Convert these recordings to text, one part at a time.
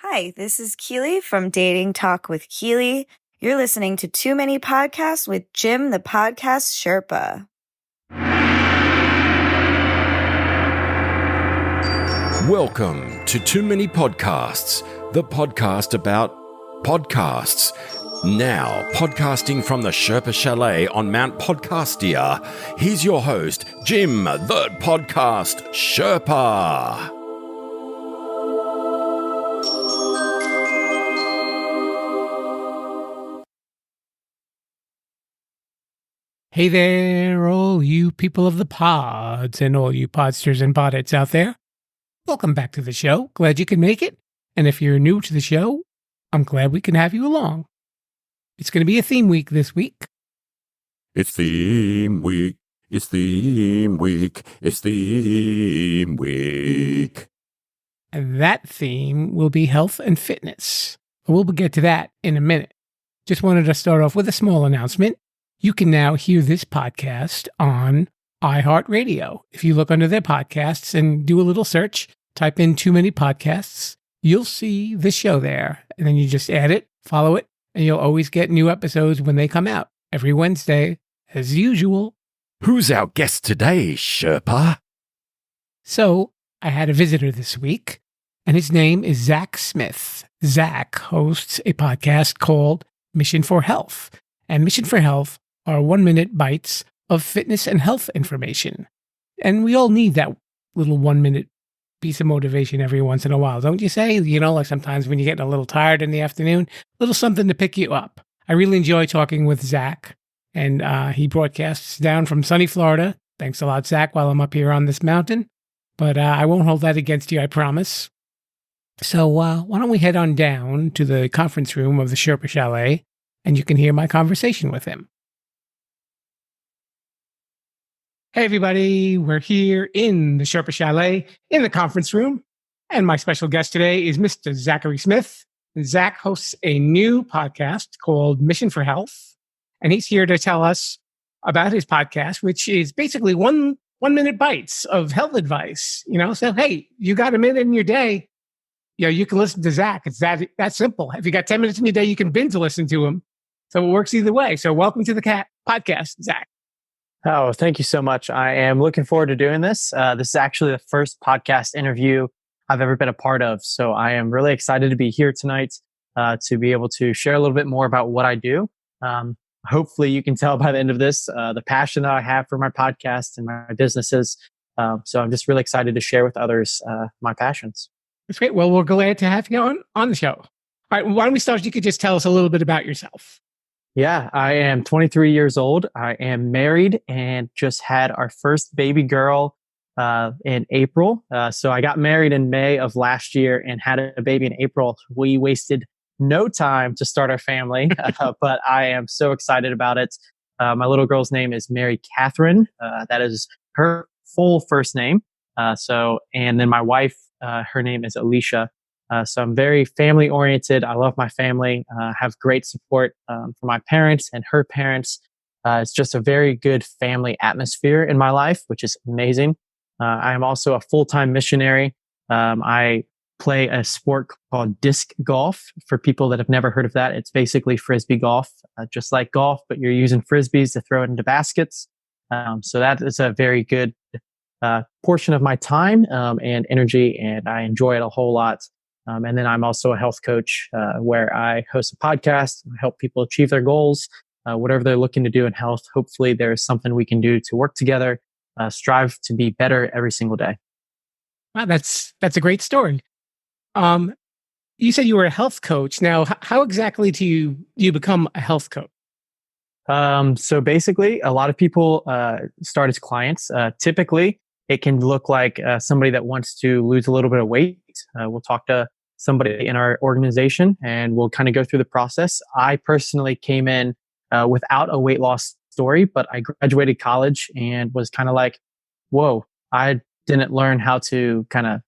Hi, this is Keely from Dating Talk with Keely. You're listening to Too Many Podcasts with Jim, the podcast Sherpa. Welcome to Too Many Podcasts, the podcast about podcasts. Now, podcasting from the Sherpa Chalet on Mount Podcastia, here's your host, Jim, the podcast Sherpa. Hey there, all you people of the pods and all you podsters and podettes out there. Welcome back to the show. Glad you can make it. And if you're new to the show, I'm glad we can have you along. It's going to be a theme week this week. It's theme week. It's theme week. It's theme week. And that theme will be health and fitness. We'll get to that in a minute. Just wanted to start off with a small announcement. You can now hear this podcast on iHeartRadio. If you look under their podcasts and do a little search, type in Too Many Podcasts, you'll see the show there. And then you just add it, follow it, and you'll always get new episodes when they come out every Wednesday, as usual. Who's our guest today, Sherpa? So I had a visitor this week, and his name is Zach Smith. Zach hosts a podcast called Mission for Health. And Mission for Health are 1-minute bites of fitness and health information. And we all need that little 1-minute piece of motivation every once in a while, don't you say? You know, like sometimes when you're getting a little tired in the afternoon, a little something to pick you up. I really enjoy talking with Zach, and he broadcasts down from sunny Florida. Thanks a lot, Zach, while I'm up here on this mountain. But I won't hold that against you, I promise. So why don't we head on down to the conference room of the Sherpa Chalet, and you can hear my conversation with him. Hey, everybody. We're here in the Sherpa Chalet in the conference room. And my special guest today is Mr. Zachary Smith. Zach hosts a new podcast called Mission for Health. And he's here to tell us about his podcast, which is basically 1-minute bites of health advice. You know, so, hey, you got a minute in your day. You know, you can listen to Zach. It's that simple. If you got 10 minutes in your day, you can binge listen to him. So it works either way. So welcome to the podcast, Zach. Oh, thank you so much. I am looking forward to doing this. This is actually the first podcast interview I've ever been a part of. So I am really excited to be here tonight to be able to share a little bit more about what I do. Hopefully you can tell by the end of this, the passion that I have for my podcast and my businesses. So I'm just really excited to share with others my passions. That's great. Well, we're glad to have you on the show. All right. Why don't we start? You could just tell us a little bit about yourself. Yeah, I am 23 years old. I am married and just had our first baby girl in April. So I got married in May of last year and had a baby in April. We wasted no time to start our family, but I am so excited about it. My little girl's name is Mary Catherine. That is her full first name. And then my wife, her name is Alicia. So I'm very family oriented. I love my family. Have great support from my parents and her parents. It's just a very good family atmosphere in my life, which is amazing. I am also a full-time missionary. I play a sport called disc golf. For people that have never heard of that, it's basically Frisbee golf, just like golf, but you're using Frisbees to throw it into baskets. So that is a very good portion of my time and energy, and I enjoy it a whole lot. And then I'm also a health coach where I host a podcast, help people achieve their goals, whatever they're looking to do in health. Hopefully there's something we can do to work together, strive to be better every single day. Wow, that's a great story. You said you were a health coach. Now, how exactly do you become a health coach? So basically, a lot of people start as clients. Typically, it can look like somebody that wants to lose a little bit of weight. We'll talk to somebody in our organization and we'll kind of go through the process. I personally came in without a weight loss story, but I graduated college and was kind of like, whoa, I didn't learn how to kind of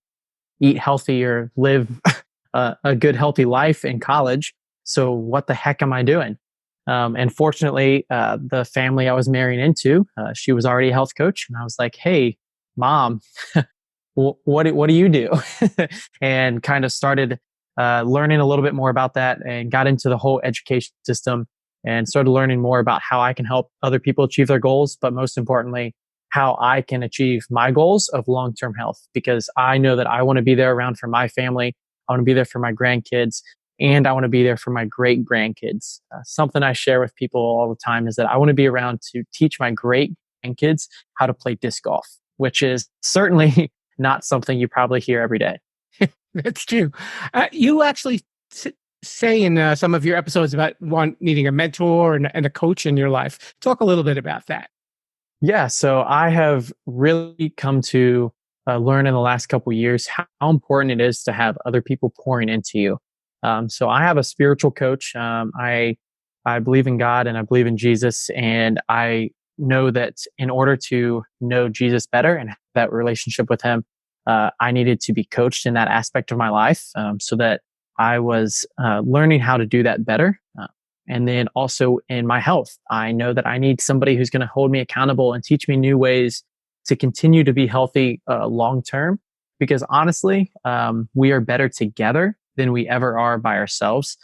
eat healthy or live a good, healthy life in college. So what the heck am I doing? And fortunately, the family I was marrying into, she was already a health coach. And I was like, hey, Mom, what do you do? And kind of started learning a little bit more about that and got into the whole education system and started learning more about how I can help other people achieve their goals, but most importantly, how I can achieve my goals of long-term health, because I know that I want to be there around for my family. I want to be there for my grandkids, and I want to be there for my great grandkids. Something I share with people all the time is that I want to be around to teach my great grandkids how to play disc golf, which is certainly not something you probably hear every day. That's true. You actually say in some of your episodes about needing a mentor and a coach in your life. Talk a little bit about that. Yeah, so I have really come to learn in the last couple of years how important it is to have other people pouring into you. So I have a spiritual coach. I believe in God and I believe in Jesus, and I know that in order to know Jesus better and have that relationship with Him, I needed to be coached in that aspect of my life, so that I was learning how to do that better. And then also in my health, I know that I need somebody who's going to hold me accountable and teach me new ways to continue to be healthy long term. Because honestly, we are better together than we ever are by ourselves.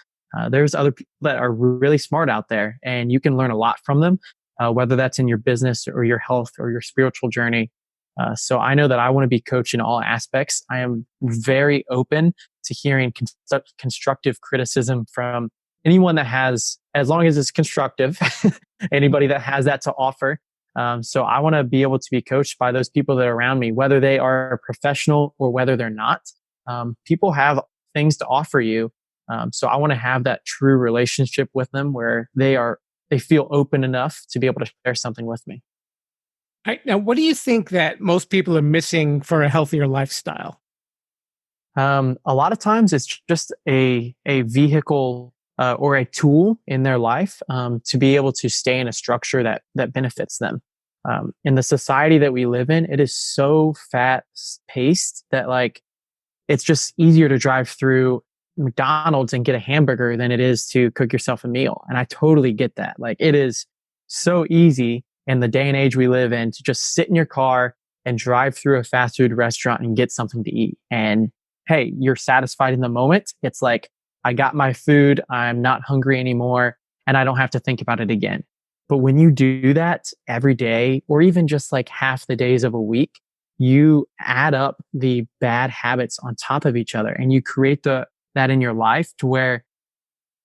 There's other people that are really smart out there, and you can learn a lot from them, whether that's in your business or your health or your spiritual journey. So I know that I want to be coached in all aspects. I am very open to hearing constructive criticism from anyone that has, as long as it's constructive, anybody that has that to offer. So I want to be able to be coached by those people that are around me, whether they are professional or whether they're not. People have things to offer you. So I want to have that true relationship with them where they feel open enough to be able to share something with me. Now, what do you think that most people are missing for a healthier lifestyle? A lot of times it's just a vehicle or a tool in their life to be able to stay in a structure that benefits them. In the society that we live in, it is so fast paced that it's just easier to drive through McDonald's and get a hamburger than it is to cook yourself a meal. And I totally get that. It is so easy in the day and age we live in to just sit in your car and drive through a fast food restaurant and get something to eat. And hey, you're satisfied in the moment. It's like, I got my food, I'm not hungry anymore, and I don't have to think about it again. But when you do that every day, or even just half the days of a week, you add up the bad habits on top of each other, and you create that in your life to where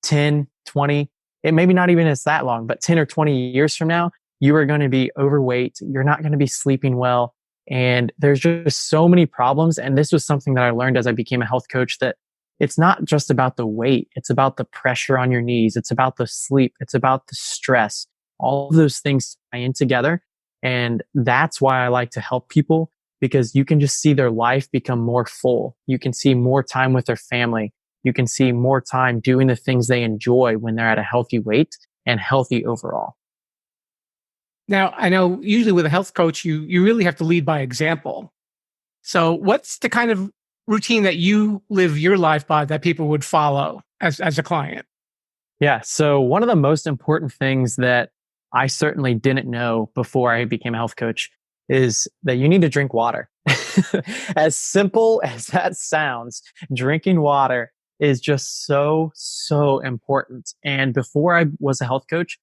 10, 20, it maybe not even is that long, but 10 or 20 years from now, you are going to be overweight. You're not going to be sleeping well. And there's just so many problems. And this was something that I learned as I became a health coach, that it's not just about the weight. It's about the pressure on your knees. It's about the sleep. It's about the stress. All of those things tie in together. And that's why I like to help people, because you can just see their life become more full. You can see more time with their family. You can see more time doing the things they enjoy when they're at a healthy weight and healthy overall. Now, I know usually with a health coach, you really have to lead by example. So what's the kind of routine that you live your life by that people would follow as a client? Yeah. So one of the most important things that I certainly didn't know before I became a health coach is that you need to drink water. As simple as that sounds, drinking water is just so, so important. And before I was a health coach,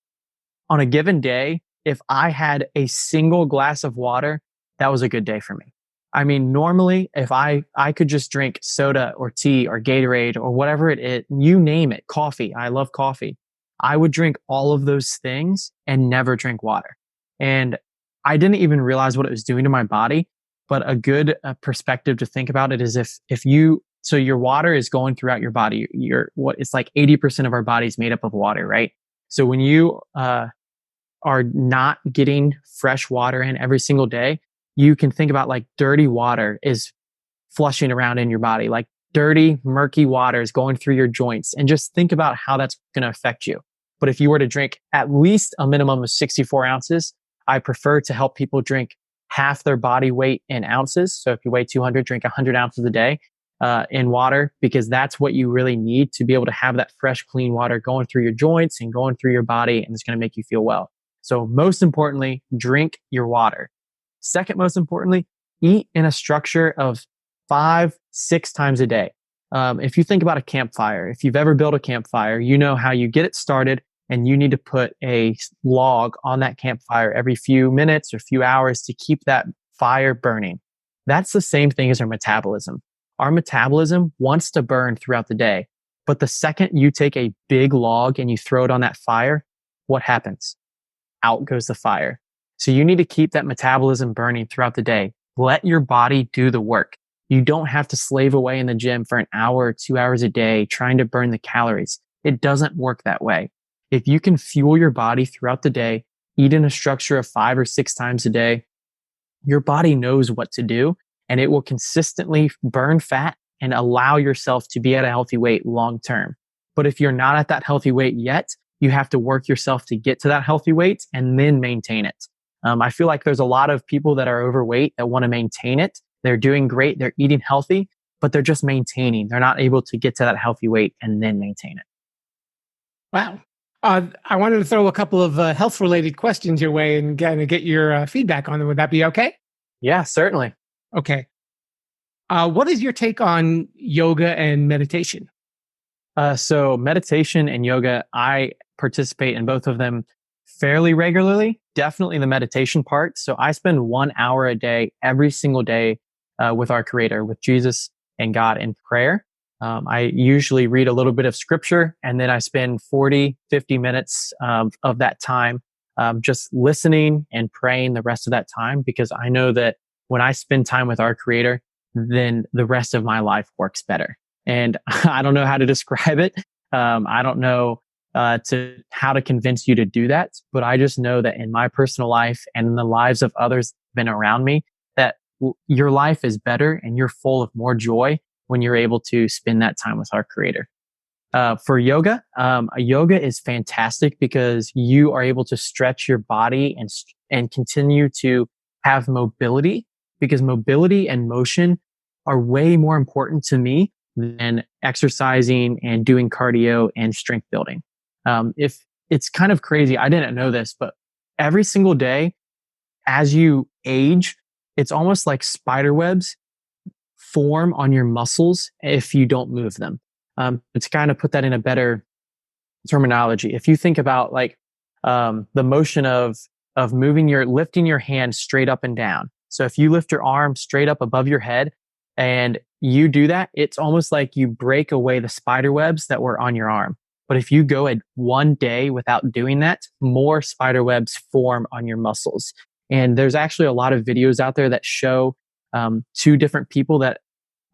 on a given day, if I had a single glass of water, that was a good day for me. I mean, normally, if I could just drink soda or tea or Gatorade or whatever it is, you name it, coffee. I love coffee. I would drink all of those things and never drink water. And I didn't even realize what it was doing to my body. But a good perspective to think about it is so your water is going throughout your body. It's like 80% of our body is made up of water, right? So when you are not getting fresh water in every single day, you can think about dirty water is flushing around in your body, dirty, murky water is going through your joints, and just think about how that's going to affect you. But if you were to drink at least a minimum of 64 ounces, I prefer to help people drink half their body weight in ounces. So if you weigh 200, drink 100 ounces a day in water, because that's what you really need to be able to have that fresh, clean water going through your joints and going through your body, and it's going to make you feel well. So most importantly, drink your water. Second most importantly, eat in a structure of 5-6 times a day. If you think about a campfire, if you've ever built a campfire, you know how you get it started and you need to put a log on that campfire every few minutes or few hours to keep that fire burning. That's the same thing as our metabolism. Our metabolism wants to burn throughout the day, but the second you take a big log and you throw it on that fire, what happens? Out goes the fire. So you need to keep that metabolism burning throughout the day. Let your body do the work. You don't have to slave away in the gym for an hour or 2 hours a day trying to burn the calories. It doesn't work that way. If you can fuel your body throughout the day, eat in a structure of 5 or 6 times a day, your body knows what to do and it will consistently burn fat and allow yourself to be at a healthy weight long term. But if you're not at that healthy weight yet, you have to work yourself to get to that healthy weight and then maintain it. I feel like there's a lot of people that are overweight that want to maintain it. They're doing great. They're eating healthy, but they're just maintaining. They're not able to get to that healthy weight and then maintain it. Wow. I wanted to throw a couple of health related questions your way and kind of get your feedback on them. Would that be okay? Yeah, certainly. Okay. What is your take on yoga and meditation? So meditation and yoga, I participate in both of them fairly regularly. Definitely the meditation part. So I spend 1 hour a day, every single day, with our Creator, with Jesus and God in prayer. I usually read a little bit of scripture and then I spend 40, 50 minutes of that time just listening and praying the rest of that time, because I know that when I spend time with our Creator, then the rest of my life works better. And I don't know how to describe it. I don't know how to convince you to do that, but I just know that in my personal life and in the lives of others been around me, that your life is better and you're full of more joy when you're able to spend that time with our Creator. For yoga, yoga is fantastic because you are able to stretch your body and continue to have mobility, because mobility and motion are way more important to me than exercising and doing cardio and strength building. If it's kind of crazy, I didn't know this, but every single day as you age, it's almost like spider webs form on your muscles if you don't move them. To kind of put that in a better terminology, if you think about like the motion of lifting your hand straight up and down. So if you lift your arm straight up above your head and you do that, it's almost like you break away the spider webs that were on your arm. But if you go a 1 day without doing that, more spider webs form on your muscles. And there's actually a lot of videos out there that show 2 different people that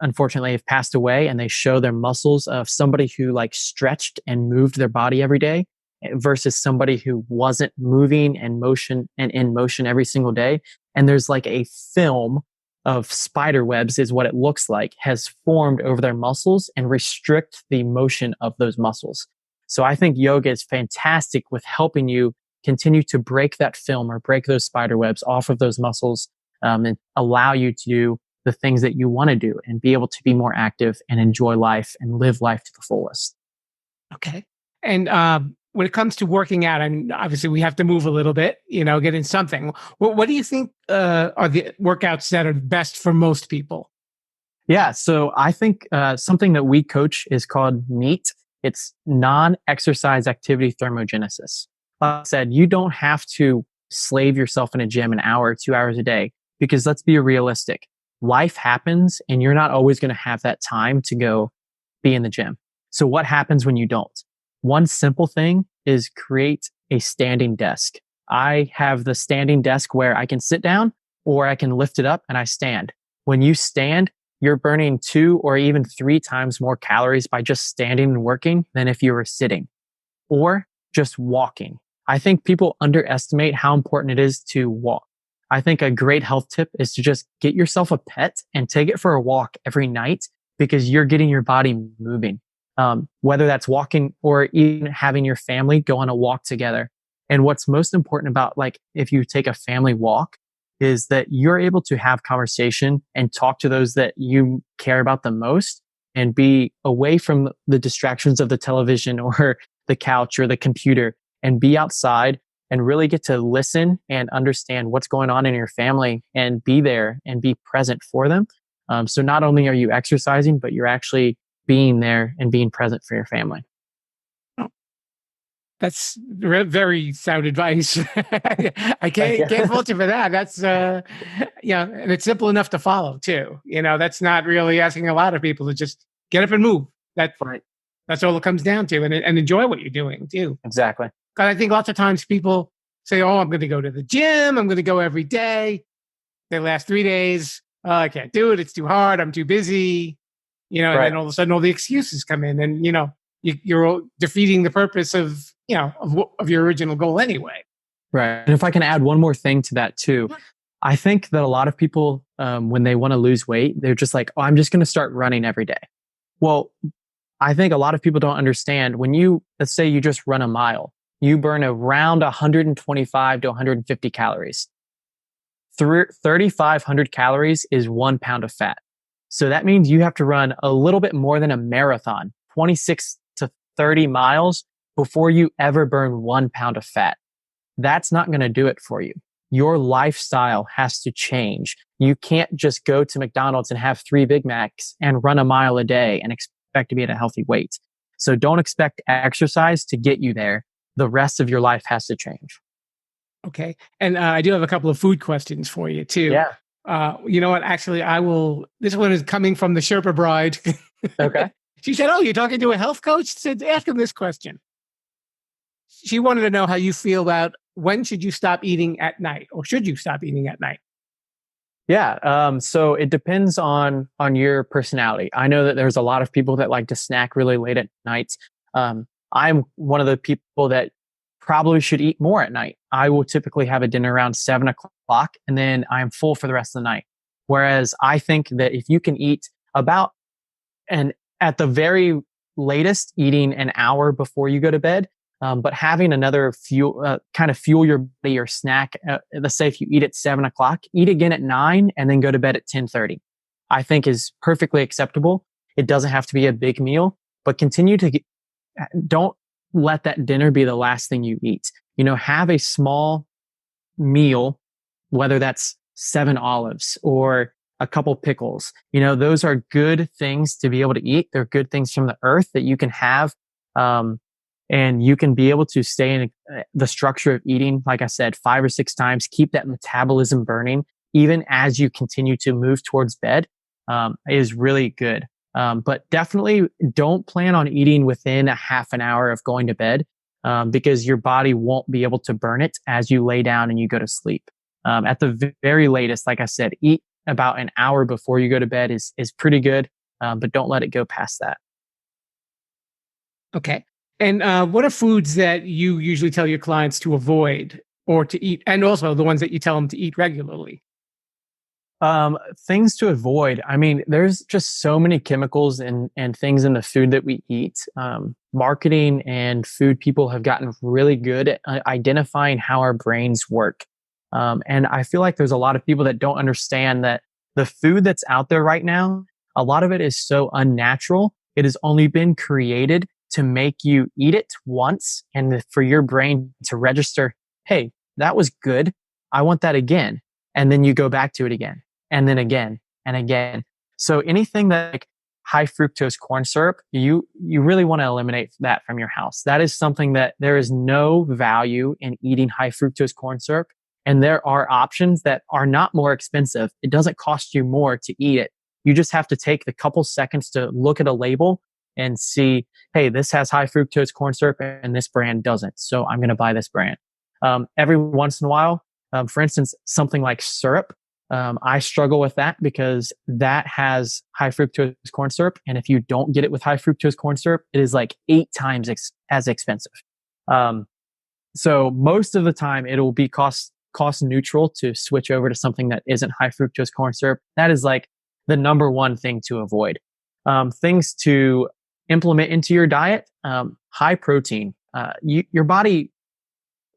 unfortunately have passed away, and they show their muscles of somebody who like stretched and moved their body every day versus somebody who wasn't moving and motion and in motion every single day. And there's like a film of spider webs, is what it looks like, has formed over their muscles and restrict the motion of those muscles. So I think yoga is fantastic with helping you continue to break that film or break those spider webs off of those muscles, and allow you to do the things that you want to do and be able to be more active and enjoy life and live life to the fullest. Okay. And when it comes to working out, and obviously we have to move a little bit, get in something. What do you think are the workouts that are best for most people? Yeah. So I think something that we coach is called NEAT. It's non-exercise activity thermogenesis. Like I said, you don't have to slave yourself in a gym an hour or 2 hours a day, because let's be realistic. Life happens and you're not always going to have that time to go be in the gym. So what happens when you don't? One simple thing is create a standing desk. I have the standing desk where I can sit down or I can lift it up and I stand. When you stand, you're burning 2 or even 3 times more calories by just standing and working than if you were sitting or just walking. I think people underestimate how important it is to walk. I think a great health tip is to just get yourself a pet and take it for a walk every night, because you're getting your body moving. Whether that's walking or even having your family go on a walk together. And what's most important about, like, if you take a family walk, is that you're able to have conversation and talk to those that you care about the most and be away from the distractions of the television or the couch or the computer, and be outside and really get to listen and understand what's going on in your family and be there and be present for them. So not only are you exercising, but you're actually being there and being present for your family. That's very sound advice. I can't fault you for that. That's yeah, and it's simple enough to follow too. That's not really asking a lot of people to just get up and move. That's all it comes down to, and enjoy what you're doing too. Exactly. Because I think lots of times people say, "Oh, I'm going to go to the gym. I'm going to go every day." They last 3 days. Oh, I can't do it. It's too hard. I'm too busy. And then all of a sudden, all the excuses come in, and you're defeating the purpose of your original goal anyway. Right. And if I can add one more thing to that too, I think that a lot of people, when they want to lose weight, they're just like, "Oh, I'm just going to start running every day." Well, I think a lot of people don't understand let's say you just run a mile, you burn around 125 to 150 calories. 3,500 calories is 1 pound of fat. So that means you have to run a little bit more than a marathon, 26 to 30 miles before you ever burn 1 pound of fat. That's not going to do it for you. Your lifestyle has to change. You can't just go to McDonald's and have 3 Big Macs and run a mile a day and expect to be at a healthy weight. So don't expect exercise to get you there. The rest of your life has to change. Okay. And I do have a couple of food questions for you too. Yeah. You know what? Actually, this one is coming from the Sherpa Bride. Okay. She said, "Oh, you're talking to a health coach?" She said, "Ask him this question." She wanted to know how you feel about when should you stop eating at night, or should you stop eating at night? Yeah. So it depends on your personality. I know that there's a lot of people that like to snack really late at night. I'm one of the people that probably should eat more at night. I will typically have a dinner around 7 o'clock and then I'm full for the rest of the night. Whereas I think that if you can eat at the very latest, eating an hour before you go to bed, but having another kind of fuel your body or snack. Let's say if you eat at 7 o'clock, eat again at 9 and then go to bed at 10:30. I think is perfectly acceptable. It doesn't have to be a big meal, but don't let that dinner be the last thing you eat. Have a small meal, whether that's 7 olives or a couple pickles. Those are good things to be able to eat. They're good things from the earth that you can have. And you can be able to stay in the structure of eating, like I said, 5 or 6 times, keep that metabolism burning, even as you continue to move towards bed, is really good. But definitely don't plan on eating within a half an hour of going to bed, because your body won't be able to burn it as you lay down and you go to sleep. At the very latest, like I said, eat about an hour before you go to bed is pretty good, but don't let it go past that. Okay. And what are foods that you usually tell your clients to avoid or to eat, and also the ones that you tell them to eat regularly? Things to avoid. I mean, there's just so many chemicals and things in the food that we eat. Marketing and food people have gotten really good at identifying how our brains work. And I feel like there's a lot of people that don't understand that the food that's out there right now, a lot of it is so unnatural. It has only been created to make you eat it once and for your brain to register, hey, that was good. I want that again. And then you go back to it again and then again and again. So anything like high fructose corn syrup, you really want to eliminate that from your house. That is something that there is no value in eating high fructose corn syrup. And there are options that are not more expensive. It doesn't cost you more to eat it. You just have to take the couple seconds to look at a label and see, hey, this has high fructose corn syrup and this brand doesn't. So I'm going to buy this brand. Every once in a while, for instance, something like syrup, I struggle with that because that has high fructose corn syrup. And if you don't get it with high fructose corn syrup, it is like 8 times as expensive. So most of the time it will be cost neutral to switch over to something that isn't high fructose corn syrup. That is like the number one thing to avoid. Things to implement into your diet, high protein. Your body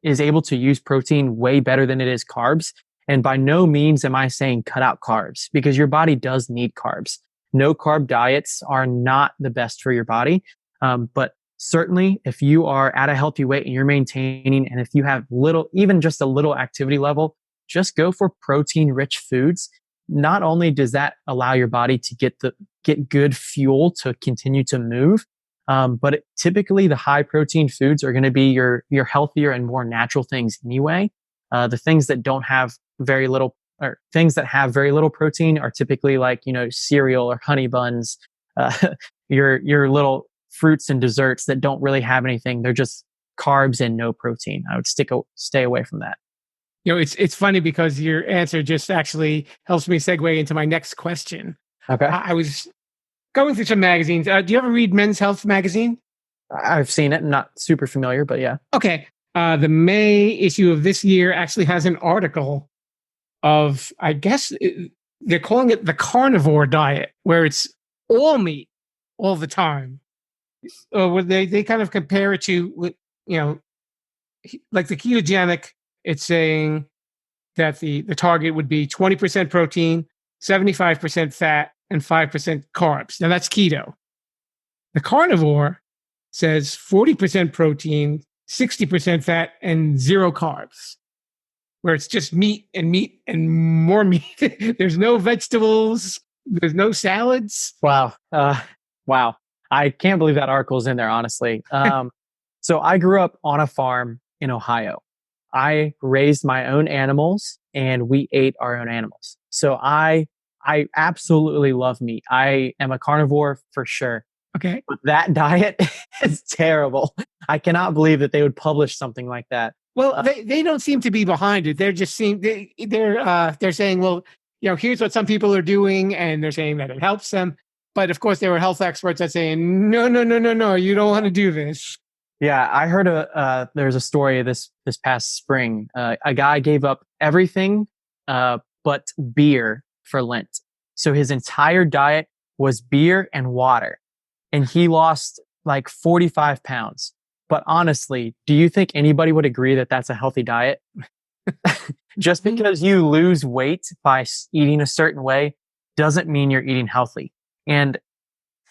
is able to use protein way better than it is carbs. And by no means am I saying cut out carbs, because your body does need carbs. No carb diets are not the best for your body. But certainly if you are at a healthy weight and you're maintaining, and if you have even just a little activity level, just go for protein rich foods. Not only does that allow your body to get get good fuel to continue to move. But typically the high protein foods are going to be your healthier and more natural things anyway. The things that don't have very little, or things that have very little protein, are typically like, cereal or honey buns, your little fruits and desserts that don't really have anything. They're just carbs and no protein. I would stay away from that. It's funny because your answer just actually helps me segue into my next question. Okay. I was going through some magazines. Do you ever read Men's Health magazine? I've seen it. I'm not super familiar, but yeah. Okay. The May issue of this year actually has an article of, I guess they're calling it the carnivore diet, where it's all meat all the time. Where they kind of compare it to, like the ketogenic. It's saying that the target would be 20% protein, 75% fat, and 5% carbs. Now that's keto. The carnivore says 40% protein, 60% fat, and 0 carbs, where it's just meat and more meat. There's no vegetables. There's no salads. Wow. Wow. I can't believe that article's in there, honestly. So I grew up on a farm in Ohio. I raised my own animals and we ate our own animals. So I absolutely love meat. I am a carnivore for sure. Okay. But that diet is terrible. I cannot believe that they would publish something like that. Well, they don't seem to be behind it. They're just they're saying, well, here's what some people are doing, and they're saying that it helps them. But of course, there were health experts that saying, no, you don't want to do this. Yeah, I heard there's a story this past spring. A guy gave up everything but beer for Lent. So his entire diet was beer and water. And he lost like 45 pounds. But honestly, do you think anybody would agree that that's a healthy diet? Just because you lose weight by eating a certain way doesn't mean you're eating healthy. And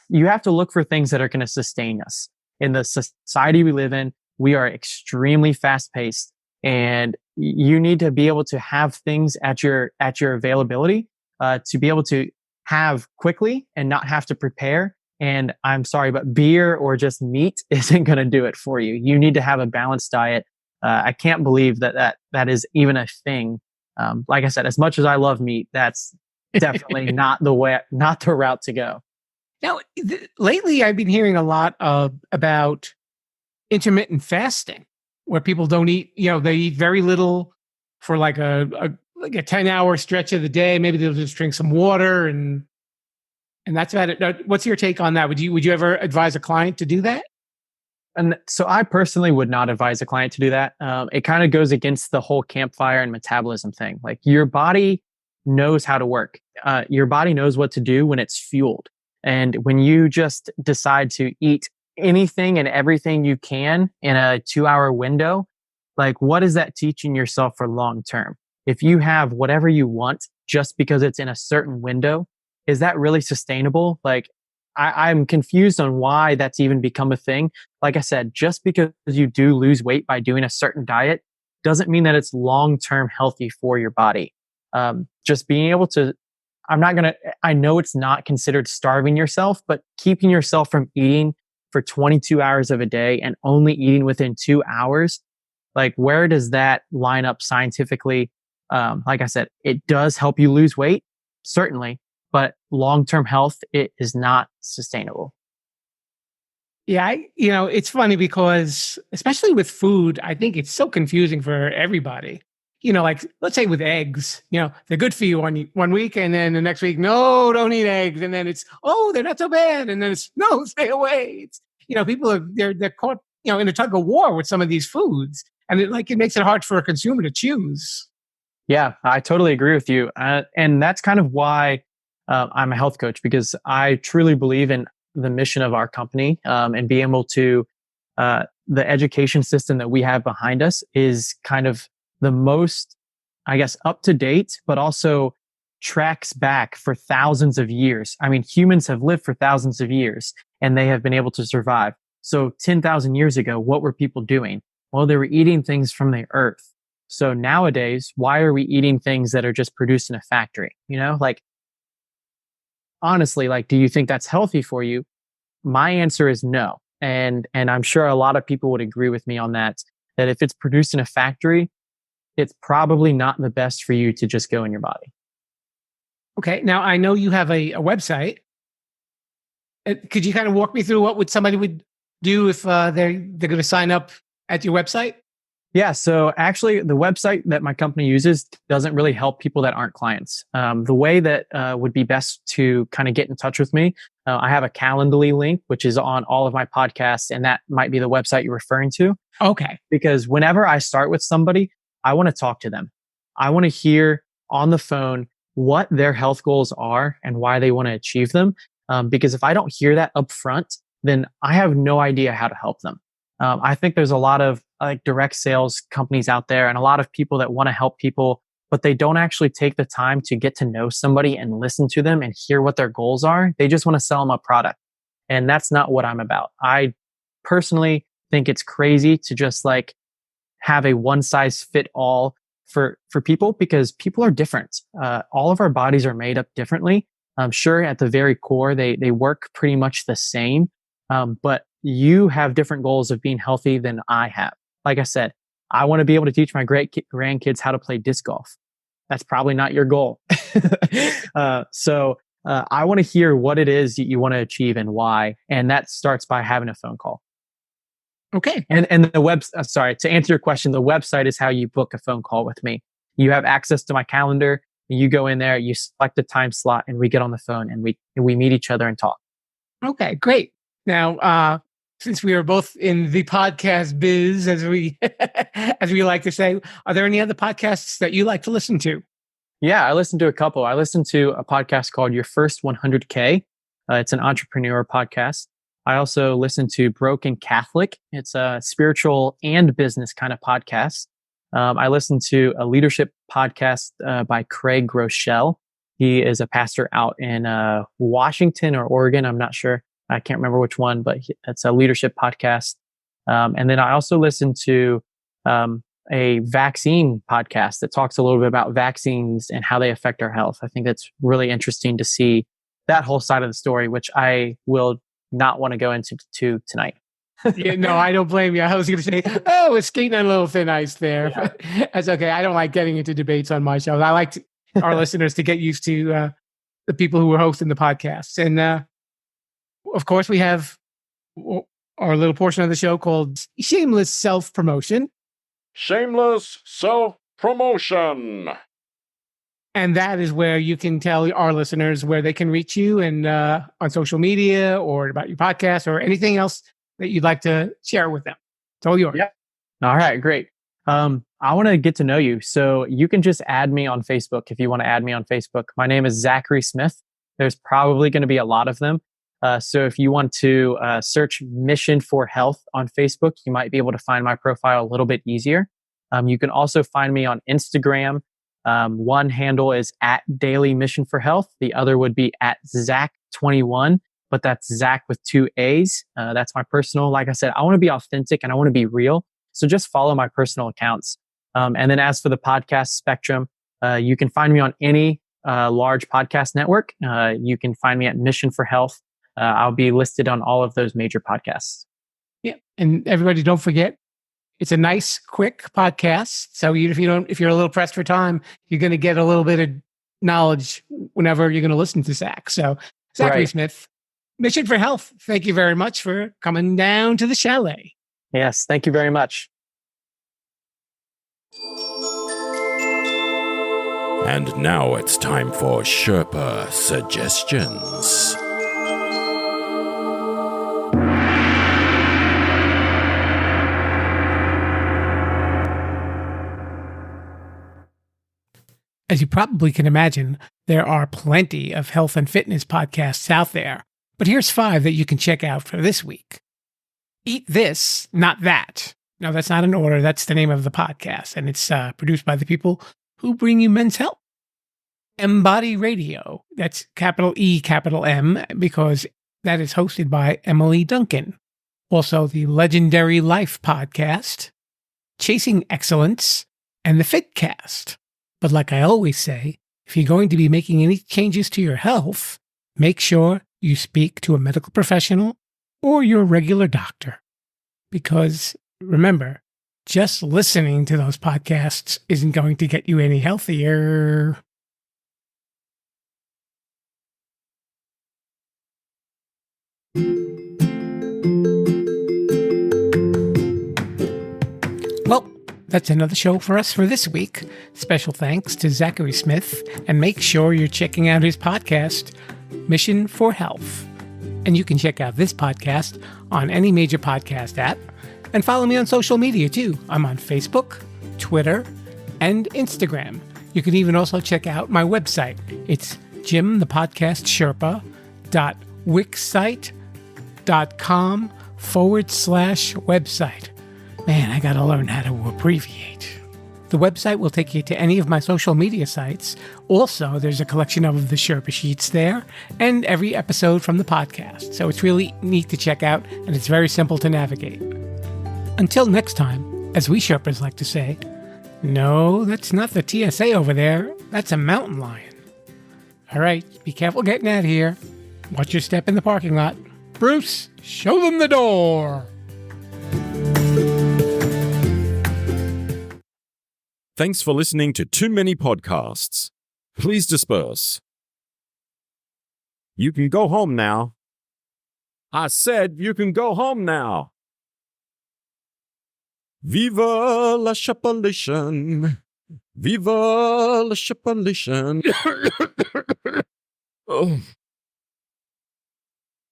you have to look for things that are going to sustain us. In the society we live in, we are extremely fast paced, and you need to be able to have things at your availability to be able to have quickly and not have to prepare. And I'm sorry, but beer or just meat isn't going to do it for you. You need to have a balanced diet. I can't believe that is even a thing. Like I said, as much as I love meat, that's definitely not the route to go. Now, lately, I've been hearing a lot about intermittent fasting, where people don't eat. They eat very little for like a 10-hour stretch of the day. Maybe they'll just drink some water, and that's about it. Now, what's your take on that? Would you ever advise a client to do that? And so I personally would not advise a client to do that. It kind of goes against the whole campfire and metabolism thing. Like, your body knows how to work. Your body knows what to do when it's fueled. And when you just decide to eat anything and everything you can in a 2-hour window, like, what is that teaching yourself for long term? If you have whatever you want just because it's in a certain window, is that really sustainable? Like, I'm confused on why that's even become a thing. Like I said, just because you do lose weight by doing a certain diet doesn't mean that it's long term healthy for your body. Just being able to, I know it's not considered starving yourself, but keeping yourself from eating for 22 hours of a day and only eating within 2 hours, like, where does that line up scientifically? Like I said, it does help you lose weight, certainly, but long-term health, it is not sustainable. Yeah, it's funny because, especially with food, I think it's so confusing for everybody. Like, let's say with eggs, they're good for you one week, and then the next week, no, don't eat eggs. And then it's, oh, they're not so bad. And then it's, no, stay away. It's, people they're caught, in a tug of war with some of these foods. And it makes it hard for a consumer to choose. Yeah, I totally agree with you. And that's kind of why I'm a health coach, because I truly believe in the mission of our company, and being able to, the education system that we have behind us is kind of the most, I guess, up to date, but also tracks back for thousands of years. I mean, humans have lived for thousands of years and they have been able to survive. So 10,000 years ago, what were people doing? Well, they were eating things from the earth. So nowadays, why are we eating things that are just produced in a factory? honestly, like, do you think that's healthy for you? My answer is no. And I'm sure a lot of people would agree with me on that, that if it's produced in a factory, it's probably not the best for you to just go in your body. Okay. Now I know you have a website. Could you kind of walk me through what would somebody would do if they're going to sign up at your website? Yeah. So actually, the website that my company uses doesn't really help people that aren't clients. The way that would be best to kind of get in touch with me, I have a Calendly link, which is on all of my podcasts, and that might be the website you're referring to. Okay. Because whenever I start with somebody, I want to talk to them. I want to hear on the phone what their health goals are and why they want to achieve them. Because if I don't hear that up front, then I have no idea how to help them. I think there's a lot of like direct sales companies out there and a lot of people that want to help people, but they don't actually take the time to get to know somebody and listen to them and hear what their goals are. They just want to sell them a product. And that's not what I'm about. I personally think it's crazy to just like have a one size fit all for people, because people are different. All of our bodies are made up differently. I'm sure at the very core, they work pretty much the same. But you have different goals of being healthy than I have. Like I said, I want to be able to teach my great grandkids how to play disc golf. That's probably not your goal. So I want to hear what it is you want to achieve and why. And that starts by having a phone call. Okay. And the sorry, to answer your question, the website is how you book a phone call with me. You have access to my calendar. You go in there, you select a time slot, and we get on the phone and we meet each other and talk. Okay, great. Now, since we are both in the podcast biz, as we as we like to say, are there any other podcasts that you like to listen to? Yeah, I listen to a couple. I listen to a podcast called Your First 100K. It's an entrepreneur podcast. I also listen to Broken Catholic. It's a spiritual and business kind of podcast. I listen to a leadership podcast by Craig Groeschel. He is a pastor out in Washington or Oregon. I'm not sure. I can't remember which one, but it's a leadership podcast. And then I also listen to a vaccine podcast that talks a little bit about vaccines and how they affect our health. I think that's really interesting to see that whole side of the story, which I will not want to go into tonight. Yeah, no, I don't blame you. I was going to say, oh, it's skating on a little thin ice there. Yeah. That's okay. I don't like getting into debates on my show. I like our listeners to get used to the people who are hosting the podcasts. And of course, we have our little portion of the show called Shameless Self-Promotion. Shameless Self-Promotion. And that is where you can tell our listeners where they can reach you and on social media or about your podcast or anything else that you'd like to share with them. It's all yours. Yeah. All right, great. I want to get to know you. So you can just add me on Facebook if you want to add me on Facebook. My name is Zachary Smith. There's probably going to be a lot of them. So if you want to search Mission for Health on Facebook, you might be able to find my profile a little bit easier. You can also find me on Instagram. One handle is at Daily Mission for Health. The other would be at Zach21, but that's Zach with 2 A's. That's my personal. Like I said, I want to be authentic and I want to be real. So just follow my personal accounts. And then as for the podcast spectrum, you can find me on any large podcast network. You can find me at Mission for Health. I'll be listed on all of those major podcasts. Yeah. And everybody, don't forget, it's a nice, quick podcast. So if you're a little pressed for time, you're going to get a little bit of knowledge whenever you're going to listen to Zach. So Zachary Smith, Mission for Health. Thank you very much for coming down to the chalet. Yes. Thank you very much. And now it's time for Sherpa Suggestions. As you probably can imagine, there are plenty of health and fitness podcasts out there, but here's 5 that you can check out for this week. Eat This, Not That. No, that's not an order. That's the name of the podcast, and it's produced by the people who bring you men's health. Embody Radio. That's capital E, capital M, because that is hosted by Emily Duncan. Also, the Legendary Life podcast, Chasing Excellence, and the Fitcast. But like I always say, if you're going to be making any changes to your health, make sure you speak to a medical professional or your regular doctor. Because remember, just listening to those podcasts isn't going to get you any healthier. Well, that's another show for us for this week. Special thanks to Zachary Smith, and make sure you're checking out his podcast, Mission for Health. And you can check out this podcast on any major podcast app, and follow me on social media too. I'm on Facebook, Twitter, and Instagram. You can even also check out my website. It's jimthepodcastsherpa.wixsite.com/website. Man, I gotta learn how to abbreviate. The website will take you to any of my social media sites. Also, there's a collection of the Sherpa sheets there and every episode from the podcast. So it's really neat to check out, and it's very simple to navigate. Until next time, as we Sherpas like to say, no, that's not the TSA over there. That's a mountain lion. All right, be careful getting out of here. Watch your step in the parking lot. Bruce, show them the door. Thanks for listening to Too Many Podcasts. Please disperse. You can go home now. I said you can go home now. Viva la chapelition. Viva la chapelition. Oh.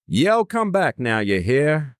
Yeah, I'll come back now, you hear?